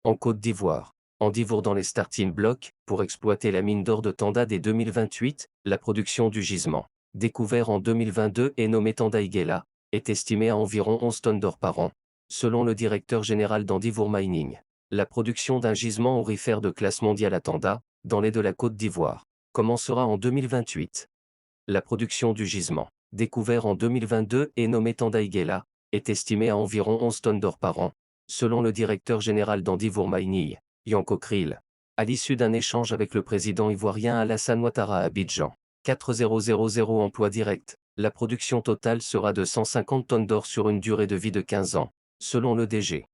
en Côte d'Ivoire. Andivour dans les starting blocks, pour exploiter la mine d'or de Tanda dès 2028, la production du gisement, découvert en 2022 et nommé Tanda Iguela, est estimée à environ 11 tonnes d'or par an. Selon le directeur général d'Andivour Mining, la production d'un gisement aurifère de classe mondiale à Tanda, dans les de la Côte d'Ivoire, commencera en 2028. La production du gisement, découvert en 2022 et nommé Tanda Iguela, est estimée à environ 11 tonnes d'or par an, selon le directeur général d'Andivour Mining, Yanko Krill, à l'issue d'un échange avec le président ivoirien Alassane Ouattara à Abidjan. 4000 emplois directs, la production totale sera de 150 tonnes d'or sur une durée de vie de 15 ans, selon le DG.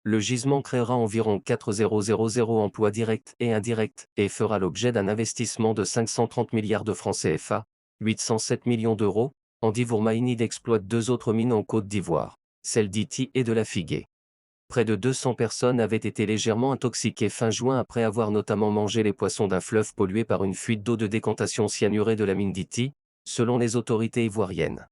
Le gisement créera environ 4000 emplois directs et indirects et fera l'objet d'un investissement de 530 milliards de francs CFA, 807 millions d'euros. Andivour Mining exploite deux autres mines en Côte d'Ivoire, celle d'Ity et de la Figuée. Près de 200 personnes avaient été légèrement intoxiquées fin juin après avoir notamment mangé les poissons d'un fleuve pollué par une fuite d'eau de décantation cyanurée de la mine d'Ity, selon les autorités ivoiriennes.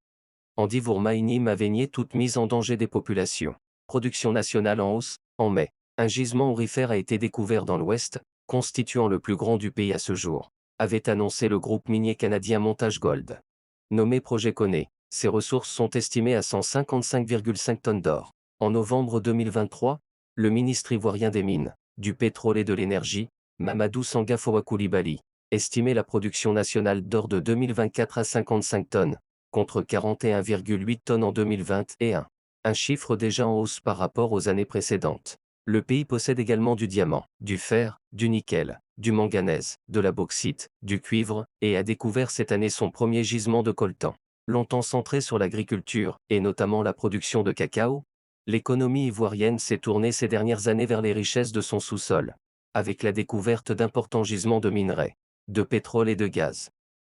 Andivour Mining avait nié toute mise en danger des populations. Production nationale en hausse. En mai, un gisement aurifère a été découvert dans l'Ouest, constituant le plus grand du pays à ce jour, avait annoncé le groupe minier canadien Montage Gold. Nommé Projet Koné, ses ressources sont estimées à 155,5 tonnes d'or. En novembre 2023, le ministre ivoirien des Mines, du Pétrole et de l'Énergie, Mamadou Sangafowa Coulibaly, estimait la production nationale d'or de 2024 à 55 tonnes, contre 41,8 tonnes en 2021, un chiffre déjà en hausse par rapport aux années précédentes. Le pays possède également du diamant, du fer, du nickel, du manganèse, de la bauxite, du cuivre, et a découvert cette année son premier gisement de coltan. Longtemps centré sur l'agriculture, et notamment la production de cacao, l'économie ivoirienne s'est tournée ces dernières années vers les richesses de son sous-sol, avec la découverte d'importants gisements de minerais, de pétrole et de gaz.